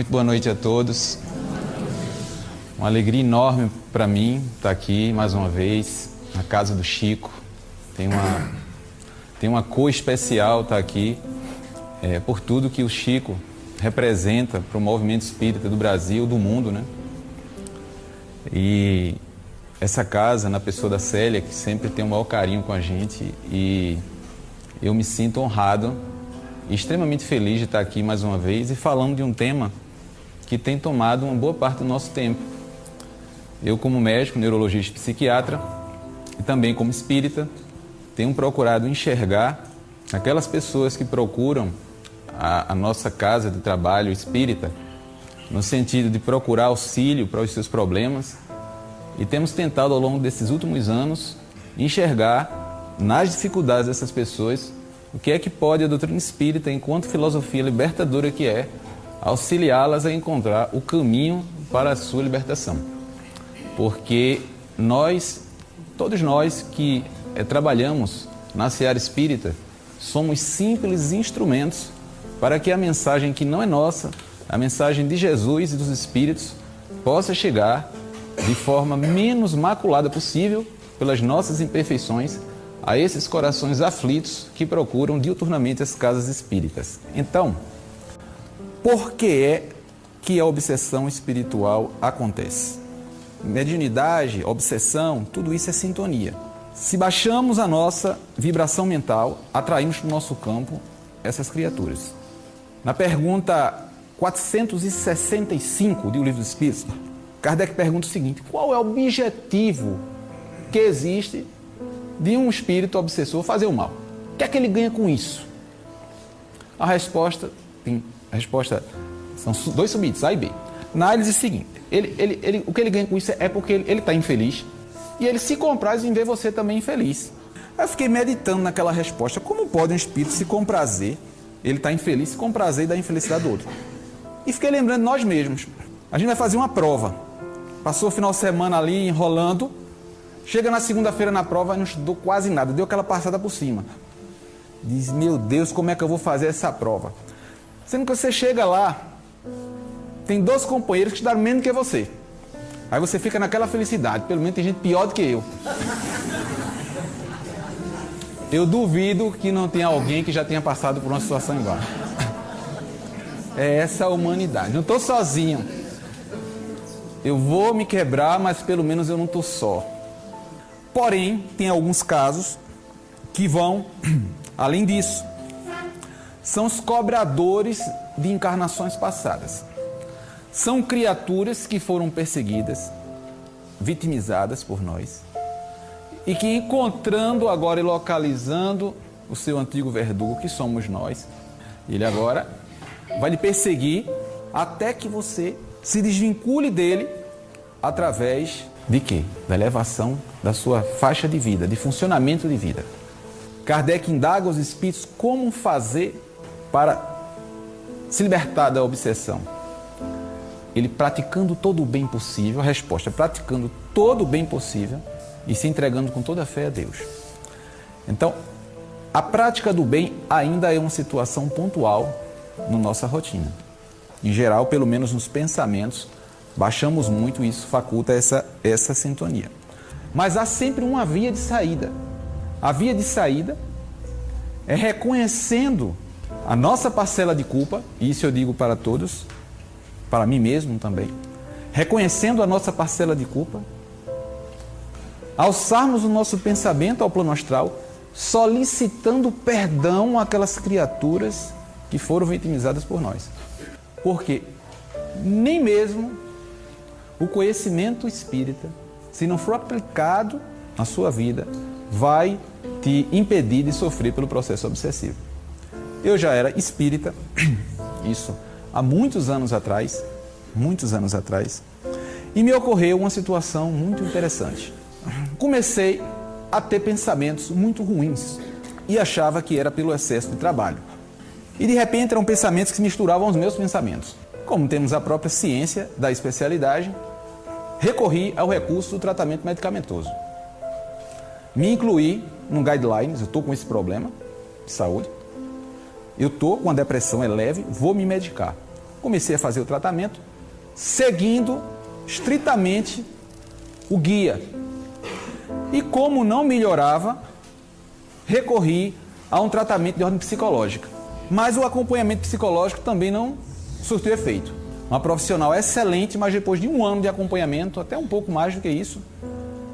Muito boa noite a todos. Uma alegria enorme para mim estar aqui mais uma vez na casa do Chico. Tem uma cor especial estar aqui por tudo que o Chico representa para o movimento espírita do Brasil, do mundo, né? E essa casa, na pessoa da Célia, que sempre tem o maior carinho com a gente, e eu me sinto honrado e extremamente feliz de estar aqui mais uma vez e falando de um tema que tem tomado uma boa parte do nosso tempo. Eu, como médico, neurologista e psiquiatra, e também como espírita, tenho procurado enxergar aquelas pessoas que procuram a nossa casa de trabalho espírita, no sentido de procurar auxílio para os seus problemas, e temos tentado ao longo desses últimos anos enxergar nas dificuldades dessas pessoas o que é que pode a doutrina espírita, enquanto filosofia libertadora que é, auxiliá-las a encontrar o caminho para a sua libertação. Porque todos nós que trabalhamos na seara espírita, somos simples instrumentos para que a mensagem que não é nossa, a mensagem de Jesus e dos Espíritos, possa chegar de forma menos maculada possível, pelas nossas imperfeições, a esses corações aflitos que procuram diuturnamente as casas espíritas. Então, por que é que a obsessão espiritual acontece? Mediunidade, obsessão, tudo isso é sintonia. Se baixamos a nossa vibração mental, atraímos para o nosso campo essas criaturas. Na pergunta 465 do Livro dos Espíritos, Kardec pergunta o seguinte: qual é o objetivo que existe de um espírito obsessor fazer o mal? O que é que ele ganha com isso? A resposta são dois subites, A e B. Na A ele diz o seguinte: o que ele ganha com isso é porque ele está infeliz e ele se compraz em ver você também infeliz. Aí eu fiquei meditando naquela resposta: como pode um espírito se comprazer, ele está infeliz, se comprazer e dar infelicidade do outro? E fiquei lembrando de nós mesmos. A gente vai fazer uma prova, passou o final de semana ali enrolando, chega na segunda-feira na prova e não estudou quase nada, deu aquela passada por cima. Diz: meu Deus, como é que eu vou fazer essa prova? Sendo que você chega lá, tem 2 companheiros que estudaram menos que você. Aí você fica naquela felicidade, pelo menos tem gente pior do que eu. Eu duvido que não tenha alguém que já tenha passado por uma situação igual. É essa a humanidade. Não estou sozinho. Eu vou me quebrar, mas pelo menos eu não estou só. Porém, tem alguns casos que vão além disso. São os cobradores de encarnações passadas. São criaturas que foram perseguidas, vitimizadas por nós, e que, encontrando agora e localizando o seu antigo verdugo, que somos nós, ele agora vai lhe perseguir até que você se desvincule dele através de quê? Da elevação da sua faixa de vida, de funcionamento de vida. Kardec indaga os espíritos como fazer para se libertar da obsessão. Ele praticando todo o bem possível, a resposta: praticando todo o bem possível e se entregando com toda a fé a Deus. Então, a prática do bem ainda é uma situação pontual na nossa rotina. Em geral, pelo menos nos pensamentos, baixamos muito e isso faculta essa sintonia. Mas há sempre uma via de saída. A via de saída é reconhecendo a nossa parcela de culpa, e isso eu digo para todos, para mim mesmo também, reconhecendo a nossa parcela de culpa, alçarmos o nosso pensamento ao plano astral, solicitando perdão àquelas criaturas que foram vitimizadas por nós. Porque nem mesmo o conhecimento espírita, se não for aplicado na sua vida, vai te impedir de sofrer pelo processo obsessivo. Eu já era espírita, isso há muitos anos atrás, e me ocorreu uma situação muito interessante. Comecei a ter pensamentos muito ruins e achava que era pelo excesso de trabalho. E de repente eram pensamentos que se misturavam aos meus pensamentos. Como temos a própria ciência da especialidade, recorri ao recurso do tratamento medicamentoso. Me incluí no guidelines, eu estou com esse problema de saúde, eu estou com a depressão, é leve, vou me medicar. Comecei a fazer o tratamento, seguindo estritamente o guia. E como não melhorava, recorri a um tratamento de ordem psicológica. Mas o acompanhamento psicológico também não surtiu efeito. Uma profissional excelente, mas depois de 1 ano de acompanhamento, até um pouco mais do que isso,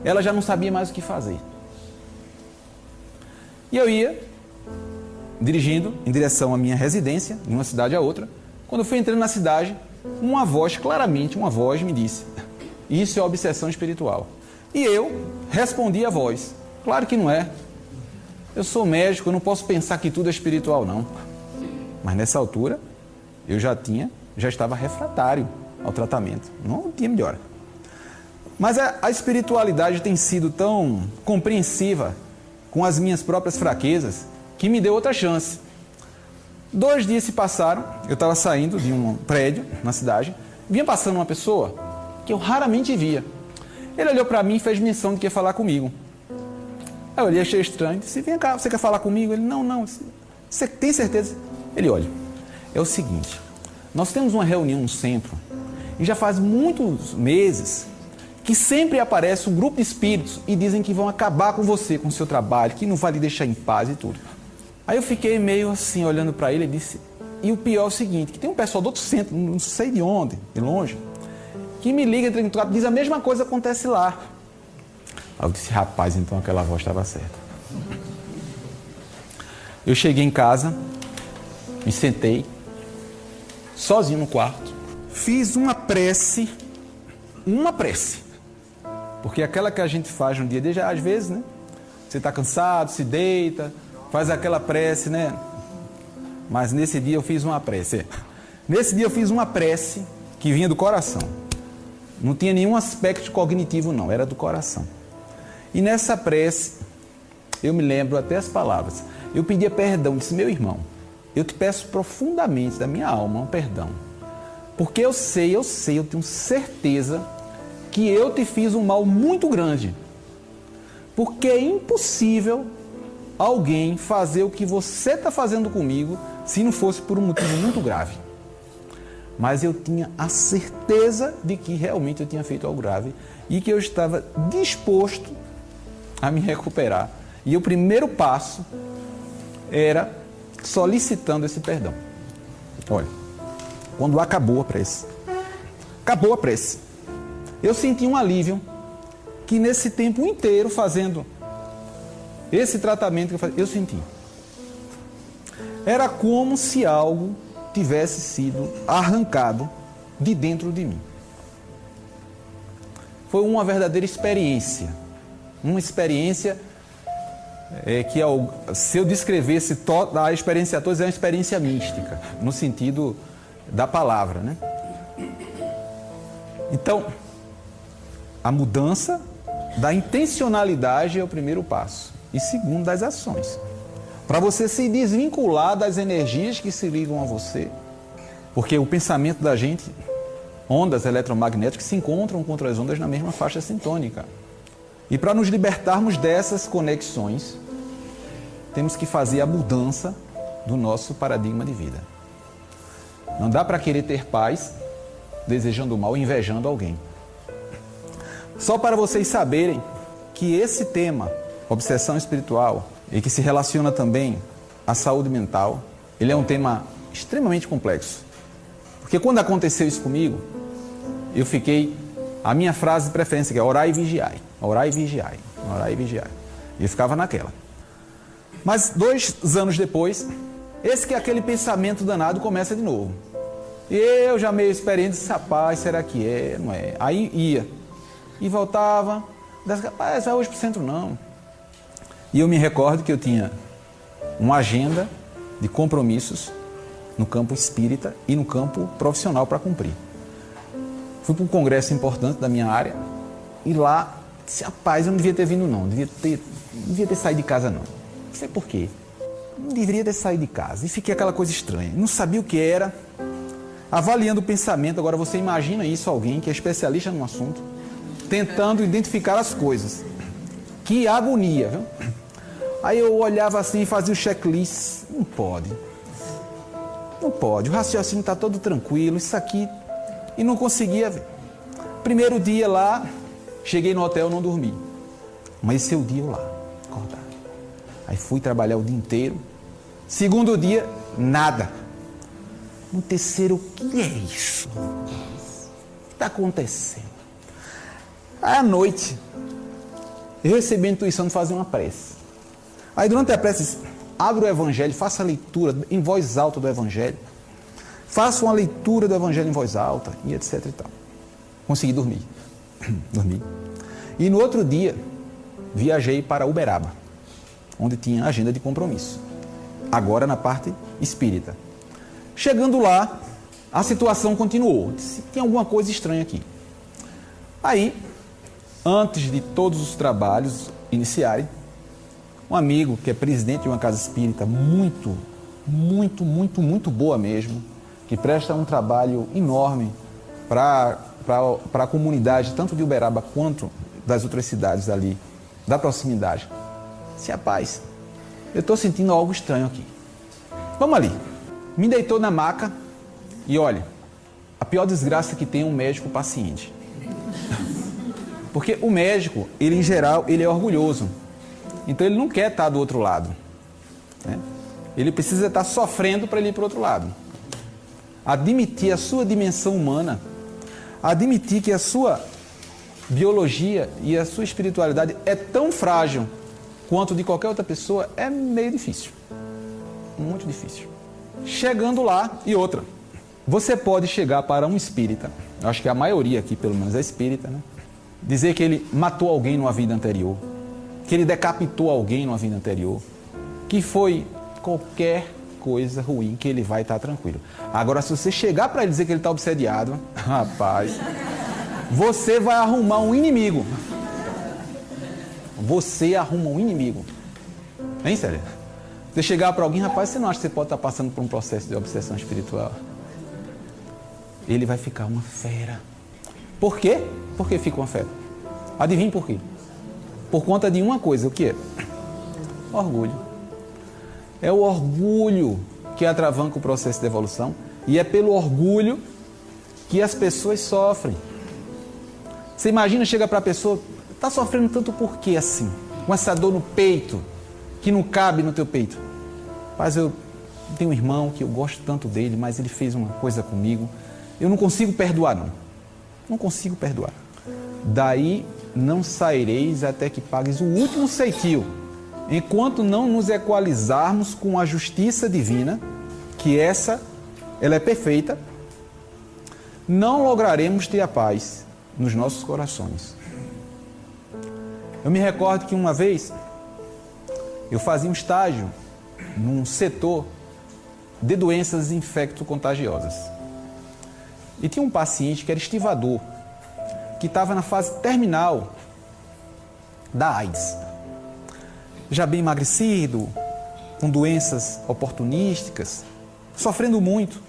ela já não sabia mais o que fazer. E eu ia dirigindo em direção à minha residência, de uma cidade a outra. Quando eu fui entrando na cidade, uma voz me disse: isso é obsessão espiritual. E eu respondi à voz: claro que não é. Eu sou médico, eu não posso pensar que tudo é espiritual, não. Mas nessa altura, eu já estava refratário ao tratamento. Não tinha melhora. Mas a espiritualidade tem sido tão compreensiva com as minhas próprias fraquezas que me deu outra chance. 2 dias se passaram, eu estava saindo de um prédio na cidade, vinha passando uma pessoa que eu raramente via. Ele olhou para mim e fez menção de que ia falar comigo. Aí eu olhei, achei estranho, disse: vem cá, você quer falar comigo? Ele: não. Você tem certeza? Ele: olha, é o seguinte, nós temos uma reunião no centro e já faz muitos meses que sempre aparece um grupo de espíritos e dizem que vão acabar com você, com o seu trabalho, que não vai lhe deixar em paz e tudo. Aí eu fiquei meio assim, olhando para ele e disse: e o pior é o seguinte, que tem um pessoal do outro centro, não sei de onde, de longe, que me liga, entra em contato, diz a mesma coisa acontece lá. Aí eu disse: rapaz, então aquela voz estava certa. Eu cheguei em casa, me sentei, sozinho no quarto, fiz uma prece, porque aquela que a gente faz no dia a dia, já às vezes, né? Você está cansado, se deita, faz aquela prece, né? Mas nesse dia eu fiz uma prece. Nesse dia eu fiz uma prece que vinha do coração. Não tinha nenhum aspecto cognitivo, não, era do coração. E nessa prece, eu me lembro até as palavras. Eu pedia perdão, disse: meu irmão, eu te peço profundamente da minha alma um perdão. Porque eu tenho certeza que eu te fiz um mal muito grande. Porque é impossível alguém fazer o que você está fazendo comigo se não fosse por um motivo muito grave. Mas eu tinha a certeza de que realmente eu tinha feito algo grave e que eu estava disposto a me recuperar. E o primeiro passo era solicitando esse perdão. Olha, quando acabou a prece, eu senti um alívio que nesse tempo inteiro fazendo esse tratamento que eu fazia, eu senti. Era como se algo tivesse sido arrancado de dentro de mim. Foi uma verdadeira experiência. Uma experiência que, se eu descrevesse a experiência toda, é uma experiência mística, no sentido da palavra, né? Então, a mudança da intencionalidade é o primeiro passo. E segundo, das ações. Para você se desvincular das energias que se ligam a você. Porque o pensamento da gente, ondas eletromagnéticas, se encontram com outras ondas na mesma faixa sintônica. E para nos libertarmos dessas conexões, temos que fazer a mudança do nosso paradigma de vida. Não dá para querer ter paz desejando o mal, invejando alguém. Só para vocês saberem que esse tema, obsessão espiritual, e que se relaciona também à saúde mental, ele é um tema extremamente complexo. Porque quando aconteceu isso comigo, eu fiquei... A minha frase de preferência que é orai e vigiai. Orai e vigiai. Orai e vigiai. E eu ficava naquela. Mas 2 anos depois, esse que é aquele pensamento danado começa de novo. E eu já meio experiente, disse: rapaz, será que é? Não é? Aí ia. E voltava. Rapaz, vai hoje pro centro não. E eu me recordo que eu tinha uma agenda de compromissos no campo espírita e no campo profissional para cumprir. Fui para um congresso importante da minha área e lá disse: rapaz, eu não devia ter vindo não, não devia ter saído de casa não. Não sei por quê. Não deveria ter saído de casa. E fiquei aquela coisa estranha. Não sabia o que era. Avaliando o pensamento, agora você imagina isso, alguém que é especialista no assunto, tentando identificar as coisas. Que agonia, viu? Aí eu olhava assim e fazia o checklist. Não pode. Não pode, o raciocínio está todo tranquilo, isso aqui... E não conseguia ver. Primeiro dia lá, cheguei no hotel, não dormi. Mas esse é o dia eu lá, acordado. Aí fui trabalhar o dia inteiro. Segundo dia, nada. No terceiro, o que é isso? O que está acontecendo? Aí à noite, eu recebi a intuição de fazer uma prece. Aí durante a prece, abre o Evangelho, faça a leitura em voz alta do Evangelho. Faça uma leitura do Evangelho em voz alta e etc e tal. Consegui dormir. Dormi. E no outro dia, viajei para Uberaba, onde tinha agenda de compromisso. Agora na parte espírita. Chegando lá, a situação continuou. Disse, tem alguma coisa estranha aqui. Aí, antes de todos os trabalhos iniciarem, um amigo que é presidente de uma casa espírita muito boa mesmo, que presta um trabalho enorme para a comunidade, tanto de Uberaba quanto das outras cidades ali, da proximidade. Disse, rapaz, eu estou sentindo algo estranho aqui. Vamos ali. Me deitou na maca e olha, a pior desgraça que tem é um médico paciente. Porque o médico, ele em geral, ele é orgulhoso. Então ele não quer estar do outro lado. Né? Ele precisa estar sofrendo para ele ir para o outro lado. Admitir a sua dimensão humana, admitir que a sua biologia e a sua espiritualidade é tão frágil quanto de qualquer outra pessoa, é meio difícil. Muito difícil. Chegando lá, e outra, você pode chegar para um espírita, eu acho que a maioria aqui pelo menos é espírita, né? Dizer que ele matou alguém numa vida anterior, que ele decapitou alguém numa vida anterior, que foi qualquer coisa ruim, que ele vai estar tranquilo. Agora, se você chegar para ele dizer que ele está obsediado, rapaz, você vai arrumar um inimigo. Você arruma um inimigo. Hein, sério? Você chegar para alguém, rapaz, você não acha que você pode estar passando por um processo de obsessão espiritual? Ele vai ficar uma fera. Por quê? Por que fica uma fera? Adivinha por quê? Por conta de uma coisa, o que é? Orgulho. É o orgulho que atravanca o processo de evolução e é pelo orgulho que as pessoas sofrem. Você imagina, chega para a pessoa, está sofrendo tanto por quê assim? Com essa dor no peito, que não cabe no teu peito. Mas eu tenho um irmão que eu gosto tanto dele, mas ele fez uma coisa comigo. Eu não consigo perdoar, não. Não consigo perdoar. Daí não saireis até que pagues o último ceitil. Enquanto não nos equalizarmos com a justiça divina, que ela é perfeita, não lograremos ter a paz nos nossos corações. Eu me recordo que uma vez eu fazia um estágio num setor de doenças infecto-contagiosas. E tinha um paciente que era estivador, que estava na fase terminal da AIDS. Já bem emagrecido, com doenças oportunísticas, sofrendo muito.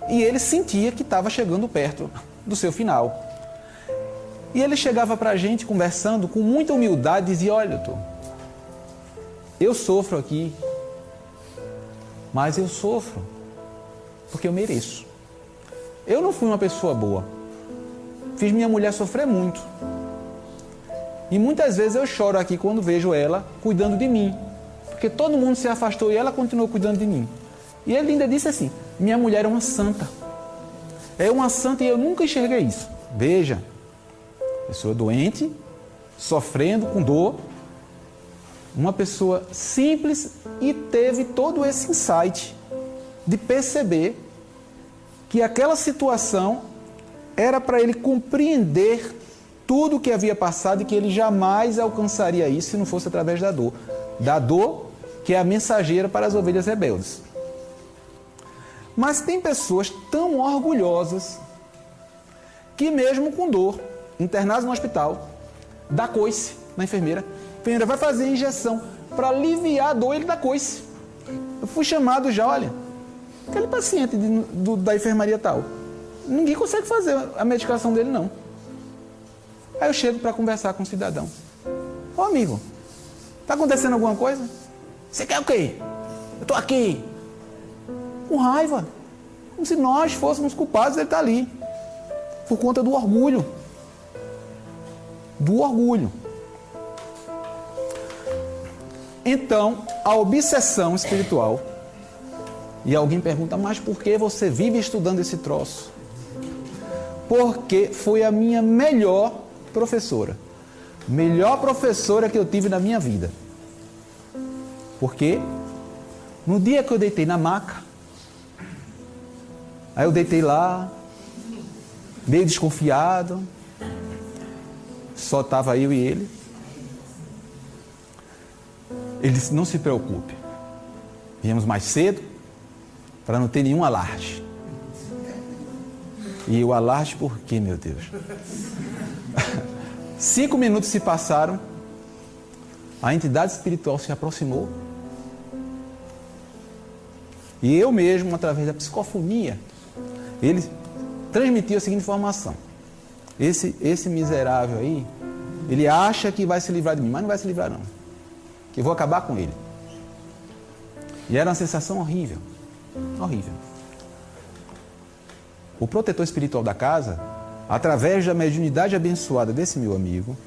E ele sentia que estava chegando perto do seu final. E ele chegava para a gente conversando com muita humildade e dizia, olha, doutor, eu sofro aqui, mas eu sofro porque eu mereço. Eu não fui uma pessoa boa. Fiz minha mulher sofrer muito. E muitas vezes eu choro aqui quando vejo ela cuidando de mim. Porque todo mundo se afastou e ela continuou cuidando de mim. E ele ainda disse assim, minha mulher é uma santa. É uma santa e eu nunca enxerguei isso. Veja, pessoa doente, sofrendo com dor, uma pessoa simples e teve todo esse insight de perceber que aquela situação era para ele compreender tudo o que havia passado e que ele jamais alcançaria isso se não fosse através da dor. Da dor que é a mensageira para as ovelhas rebeldes. Mas tem pessoas tão orgulhosas que mesmo com dor, internados no hospital, dá coice na enfermeira. A enfermeira vai fazer a injeção para aliviar a dor, ele dá coice. Eu fui chamado já, olha, aquele paciente da enfermaria tal, ninguém consegue fazer a medicação dele não. Aí eu chego para conversar com o cidadão. Ô amigo, está acontecendo alguma coisa? Você quer o quê? Eu estou aqui. com raiva, como se nós fôssemos culpados. Ele está ali, por conta do orgulho. Do orgulho. Então, a obsessão espiritual. E alguém pergunta, mas por que você vive estudando esse troço? Porque foi a minha melhor professora. Melhor professora que eu tive na minha vida. Porque no dia que eu deitei na maca, aí eu deitei lá, meio desconfiado, só estava eu e ele. Ele disse, não se preocupe, viemos mais cedo para não ter nenhum alarde. E o alarde por quê, meu Deus? 5 minutos se passaram, a entidade espiritual se aproximou e eu mesmo, através da psicofonia, ele transmitiu a seguinte informação: esse miserável aí, ele acha que vai se livrar de mim, mas não vai se livrar não, que eu vou acabar com ele. E era uma sensação horrível, horrível. O protetor espiritual da casa, através da mediunidade abençoada desse meu amigo,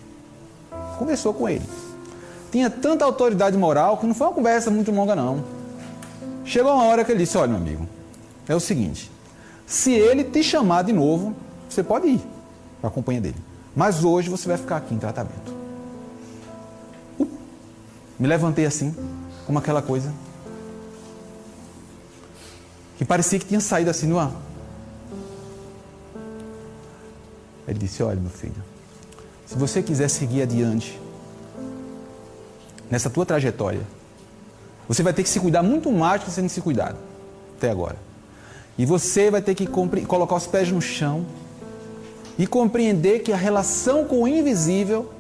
conversou com ele. Tinha tanta autoridade moral que não foi uma conversa muito longa não. Chegou uma hora que ele disse, olha meu amigo, é o seguinte, se ele te chamar de novo, você pode ir para a companhia dele, mas hoje você vai ficar aqui em tratamento. Me levantei assim, como aquela coisa que parecia que tinha saído assim no ar. Ele disse, olha meu filho, se você quiser seguir adiante nessa tua trajetória, você vai ter que se cuidar muito mais do que você tem se cuidado até agora. E você vai ter que colocar os pés no chão e compreender que a relação com o invisível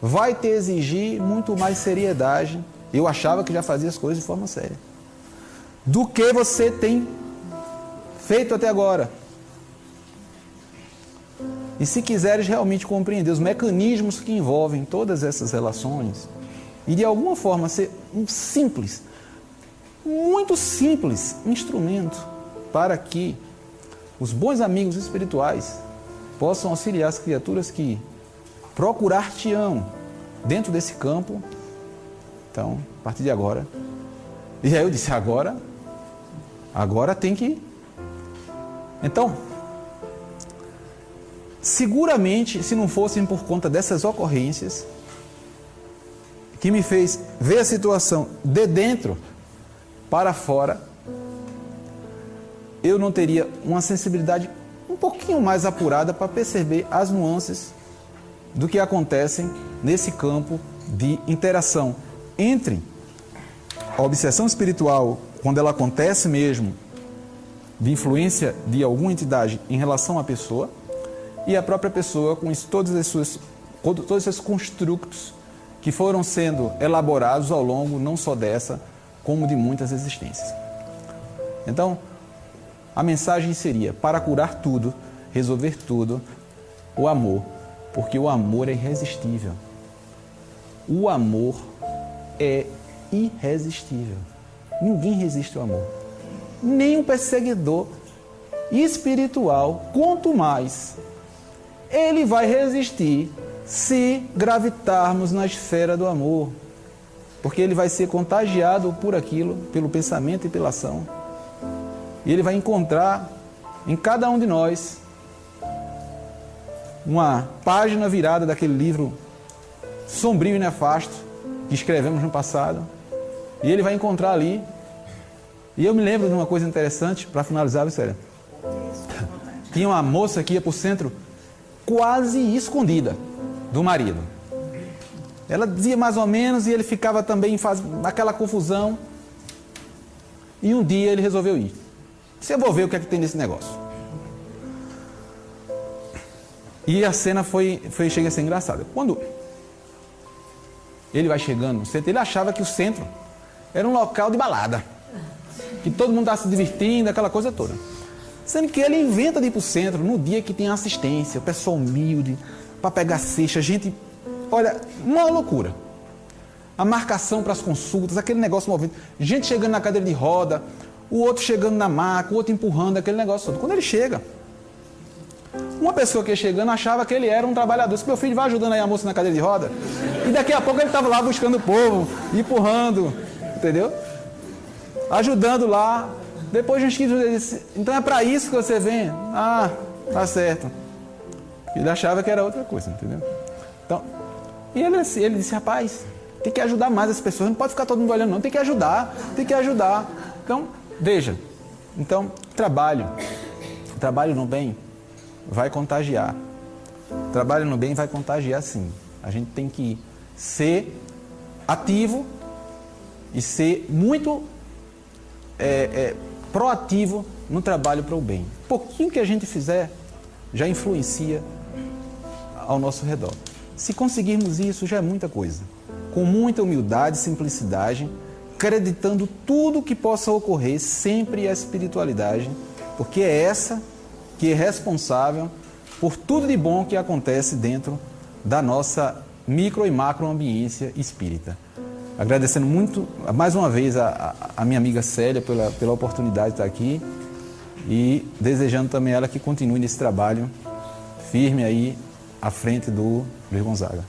vai te exigir muito mais seriedade. Eu achava que já fazia as coisas de forma séria do que você tem feito até agora. E se quiseres realmente compreender os mecanismos que envolvem todas essas relações e de alguma forma ser um simples, muito simples instrumento para que os bons amigos espirituais possam auxiliar as criaturas que procurar-te-ão dentro desse campo, então, a partir de agora. E aí eu disse, agora tem que... Então, seguramente, se não fossem por conta dessas ocorrências, que me fez ver a situação de dentro para fora, eu não teria uma sensibilidade um pouquinho mais apurada para perceber as nuances do que acontecem nesse campo de interação entre a obsessão espiritual, quando ela acontece mesmo, de influência de alguma entidade em relação à pessoa, e a própria pessoa com todos esses construtos que foram sendo elaborados ao longo não só dessa, como de muitas existências. Então, a mensagem seria, para curar tudo, resolver tudo, o amor, porque o amor é irresistível. O amor é irresistível. Ninguém resiste ao amor. Nem um perseguidor espiritual, quanto mais ele vai resistir se gravitarmos na esfera do amor, porque ele vai ser contagiado por aquilo, pelo pensamento e pela ação, e ele vai encontrar em cada um de nós uma página virada daquele livro sombrio e nefasto que escrevemos no passado, e ele vai encontrar ali. E eu me lembro de uma coisa interessante, para finalizar, sério. Tinha uma moça que ia para o centro quase escondida do marido. Ela dizia mais ou menos e ele ficava também naquela confusão. E um dia ele resolveu ir. Eu vou ver o que é que tem nesse negócio. E a cena chega a ser engraçada. Quando ele vai chegando no centro, ele achava que o centro era um local de balada, que todo mundo estava se divertindo, aquela coisa toda. Sendo que ele inventa de ir para o centro no dia que tem assistência, o pessoal humilde, para pegar cesta, gente... Olha, uma loucura. A marcação para as consultas, aquele negócio movendo. Gente chegando na cadeira de roda, o outro chegando na maca, o outro empurrando, aquele negócio todo. Quando ele chega, uma pessoa que ia chegando achava que ele era um trabalhador. Se meu filho vai ajudando aí a moça na cadeira de roda, e daqui a pouco ele estava lá buscando o povo, empurrando, entendeu? Ajudando lá. Depois de uns 15 dias ele disse, então é para isso que você vem? Ah, tá certo. Ele achava que era outra coisa, entendeu? Então, e ele disse, rapaz, tem que ajudar mais as pessoas, não pode ficar todo mundo olhando não, tem que ajudar. Então, veja, então, trabalho no bem vai contagiar. Trabalho no bem vai contagiar sim. A gente tem que ser ativo e ser muito proativo no trabalho para o bem. Pouquinho que a gente fizer já influencia ao nosso redor. Se conseguirmos isso, já é muita coisa. Com muita humildade e simplicidade, acreditando tudo que possa ocorrer, sempre a espiritualidade, porque é essa que é responsável por tudo de bom que acontece dentro da nossa micro e macro ambiência espírita. Agradecendo muito, mais uma vez, a minha amiga Célia pela oportunidade de estar aqui e desejando também ela que continue nesse trabalho firme aí à frente do Luiz Gonzaga.